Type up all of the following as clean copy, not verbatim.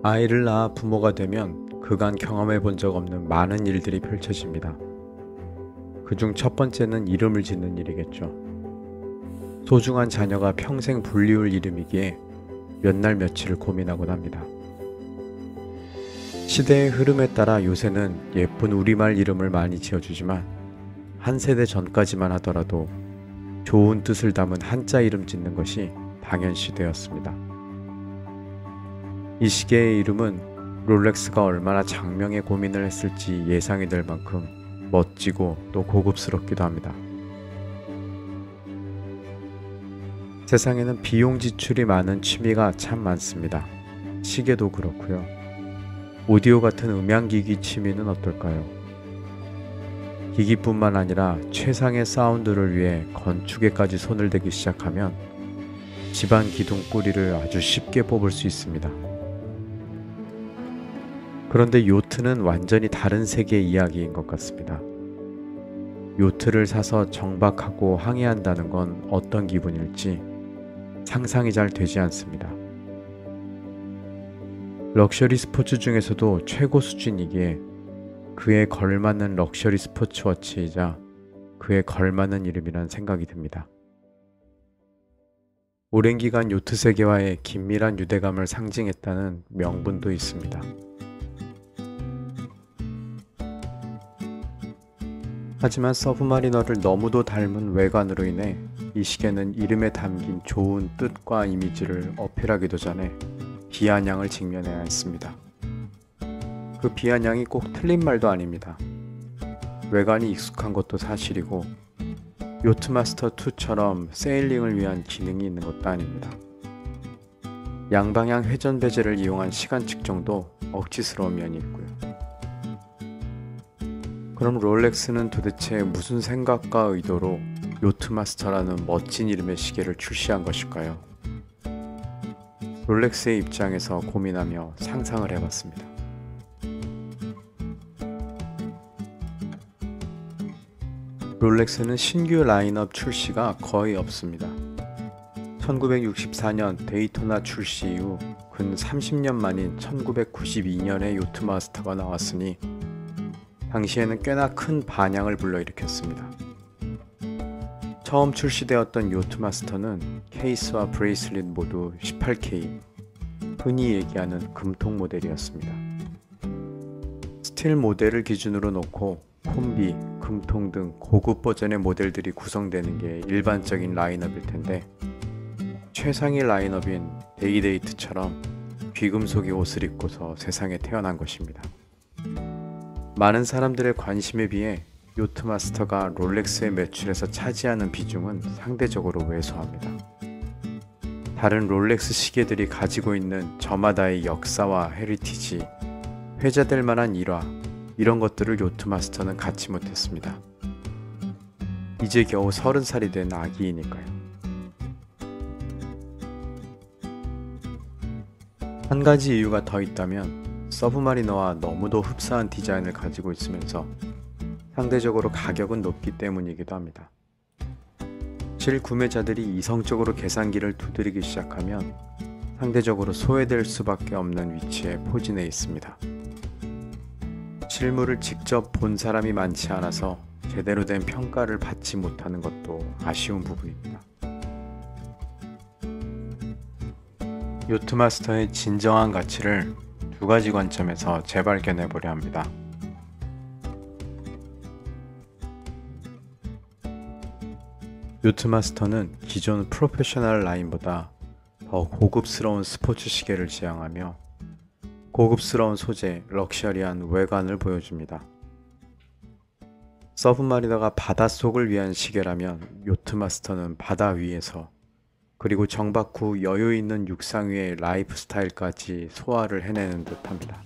아이를 낳아 부모가 되면 그간 경험해 본 적 없는 많은 일들이 펼쳐집니다. 그중 첫 번째는 이름을 짓는 일이겠죠. 소중한 자녀가 평생 불리울 이름이기에 몇 날 며칠을 고민하곤 합니다. 시대의 흐름에 따라 요새는 예쁜 우리말 이름을 많이 지어주지만 한 세대 전까지만 하더라도 좋은 뜻을 담은 한자 이름 짓는 것이 당연시되었습니다. 이 시계의 이름은 롤렉스가 얼마나 장명의 고민을 했을지 예상이 될 만큼 멋지고 또 고급스럽기도 합니다. 세상에는 비용 지출이 많은 취미가 참 많습니다. 시계도 그렇고요. 오디오 같은 음향기기 취미는 어떨까요? 기기뿐만 아니라 최상의 사운드를 위해 건축에까지 손을 대기 시작하면 집안 기둥 뿌리를 아주 쉽게 뽑을 수 있습니다. 그런데 요트는 완전히 다른 세계의 이야기인 것 같습니다. 요트를 사서 정박하고 항해한다는 건 어떤 기분일지 상상이 잘 되지 않습니다. 럭셔리 스포츠 중에서도 최고 수준이기에 그에 걸맞는 럭셔리 스포츠워치이자 그에 걸맞는 이름이란 생각이 듭니다. 오랜 기간 요트 세계와의 긴밀한 유대감을 상징했다는 명분도 있습니다. 하지만 서브마리너를 너무도 닮은 외관으로 인해 이 시계는 이름에 담긴 좋은 뜻과 이미지를 어필하기도 전에 비아냥을 직면해야 했습니다. 그 비아냥이 꼭 틀린 말도 아닙니다. 외관이 익숙한 것도 사실이고 요트마스터2처럼 세일링을 위한 기능이 있는 것도 아닙니다. 양방향 회전 베젤을 이용한 시간 측정도 억지스러운 면이 있고요. 그럼 롤렉스는 도대체 무슨 생각과 의도로 요트마스터라는 멋진 이름의 시계를 출시한 것일까요? 롤렉스의 입장에서 고민하며 상상을 해봤습니다. 롤렉스는 신규 라인업 출시가 거의 없습니다. 1964년 데이토나 출시 이후 근 30년 만인 1992년에 요트마스터가 나왔으니 당시에는 꽤나 큰 반향을 불러일으켰습니다. 처음 출시되었던 요트마스터는 케이스와 브레이슬릿 모두 18K, 흔히 얘기하는 금통 모델이었습니다. 스틸 모델을 기준으로 놓고 콤비, 금통 등 고급 버전의 모델들이 구성되는 게 일반적인 라인업일 텐데 최상위 라인업인 데이데이트처럼 귀금속의 옷을 입고서 세상에 태어난 것입니다. 많은 사람들의 관심에 비해 요트마스터가 롤렉스의 매출에서 차지하는 비중은 상대적으로 왜소합니다. 다른 롤렉스 시계들이 가지고 있는 저마다의 역사와 헤리티지, 회자될 만한 일화, 이런 것들을 요트마스터는 갖지 못했습니다. 이제 겨우 30살이 된 아기이니까요. 한 가지 이유가 더 있다면 서브마리너와 너무도 흡사한 디자인을 가지고 있으면서 상대적으로 가격은 높기 때문이기도 합니다. 실구매자들이 이성적으로 계산기를 두드리기 시작하면 상대적으로 소외될 수밖에 없는 위치에 포진해 있습니다. 실물을 직접 본 사람이 많지 않아서 제대로 된 평가를 받지 못하는 것도 아쉬운 부분입니다. 요트마스터의 진정한 가치를 두 가지 관점에서 재발견해 보려 합니다. 요트마스터는 기존 프로페셔널 라인보다 더 고급스러운 스포츠 시계를 지향하며 고급스러운 소재, 럭셔리한 외관을 보여줍니다. 서브마리너가 바닷속을 위한 시계라면 요트마스터는 바다 위에서 그리고 정박 후 여유 있는 육상 위의 라이프 스타일까지 소화를 해내는 듯합니다.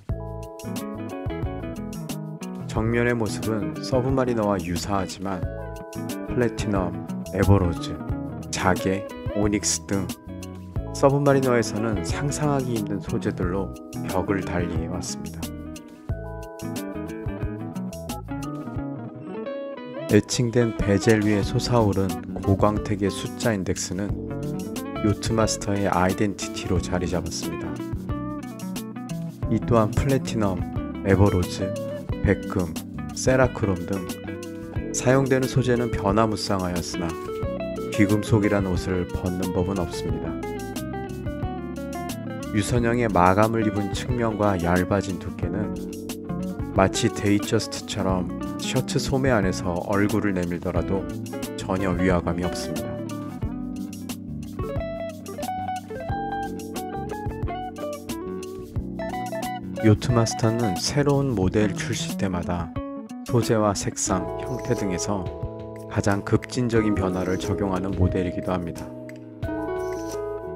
정면의 모습은 서브마리너와 유사하지만 플래티넘, 에버로즈, 자개, 오닉스 등 서브마리너에서는 상상하기 힘든 소재들로 벽을 달리해 왔습니다. 에칭된 베젤 위에 솟아오른 고광택의 숫자 인덱스는 요트마스터의 아이덴티티로 자리 잡았습니다. 이 또한 플래티넘, 에버로즈, 백금, 세라크롬 등 사용되는 소재는 변화무쌍하였으나 귀금속이란 옷을 벗는 법은 없습니다. 유선형의 마감을 입은 측면과 얇아진 두께는 마치 데이저스트처럼 셔츠 소매 안에서 얼굴을 내밀더라도 전혀 위화감이 없습니다. 요트마스터는 새로운 모델 출시 때마다 소재와 색상, 형태 등에서 가장 급진적인 변화를 적용하는 모델이기도 합니다.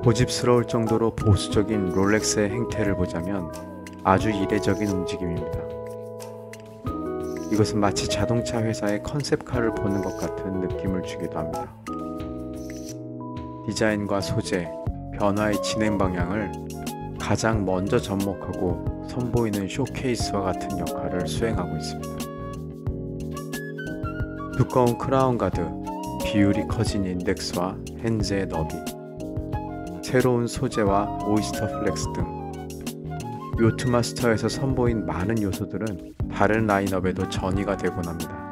고집스러울 정도로 보수적인 롤렉스의 행태를 보자면 아주 이례적인 움직임입니다. 이것은 마치 자동차 회사의 컨셉카를 보는 것 같은 느낌을 주기도 합니다. 디자인과 소재, 변화의 진행 방향을 가장 먼저 접목하고 선보이는 쇼케이스와 같은 역할을 수행하고 있습니다. 두꺼운 크라운 가드, 비율이 커진 인덱스와 핸즈의 너비, 새로운 소재와 오이스터 플렉스 등 요트마스터에서 선보인 많은 요소들은 다른 라인업에도 전이가 되곤 합니다.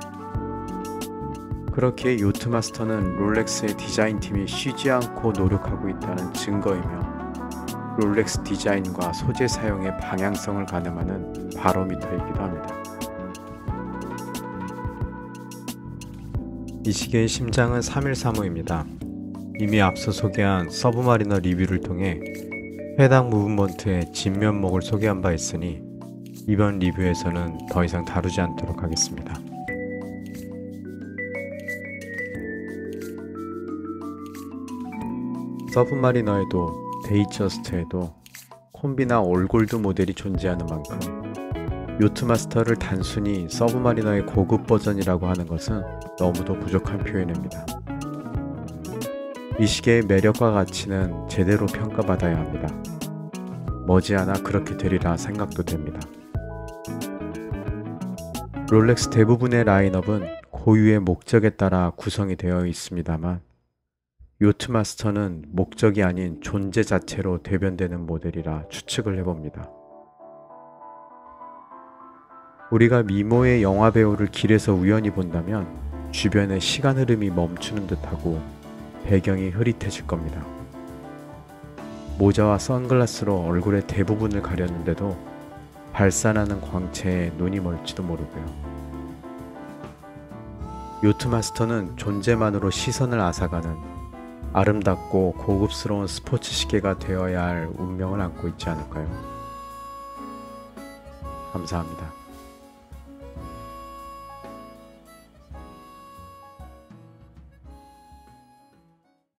그렇기에 요트마스터는 롤렉스의 디자인팀이 쉬지 않고 노력하고 있다는 증거이며 롤렉스 디자인과 소재 사용의 방향성을 가늠하는 바로미터이기도 합니다. 이 시계의 심장은 3135입니다. 이미 앞서 소개한 서브마리너 리뷰를 통해 해당 무브먼트의 진면목을 소개한 바 있으니 이번 리뷰에서는 더 이상 다루지 않도록 하겠습니다. 서브마리너에도 데이저스트에도 콤비나 올골드 모델이 존재하는 만큼 요트마스터를 단순히 서브마리너의 고급 버전이라고 하는 것은 너무도 부족한 표현입니다. 이 시계의 매력과 가치는 제대로 평가받아야 합니다. 머지않아 그렇게 되리라 생각도 됩니다. 롤렉스 대부분의 라인업은 고유의 목적에 따라 구성이 되어 있습니다만 요트마스터는 목적이 아닌 존재 자체로 대변되는 모델이라 추측을 해봅니다. 우리가 미모의 영화배우를 길에서 우연히 본다면 주변의 시간 흐름이 멈추는 듯하고 배경이 흐릿해질 겁니다. 모자와 선글라스로 얼굴의 대부분을 가렸는데도 발산하는 광채에 눈이 멀지도 모르고요. 요트마스터는 존재만으로 시선을 앗아가는 아름답고 고급스러운 스포츠 시계가 되어야 할 운명을 안고 있지 않을까요? 감사합니다.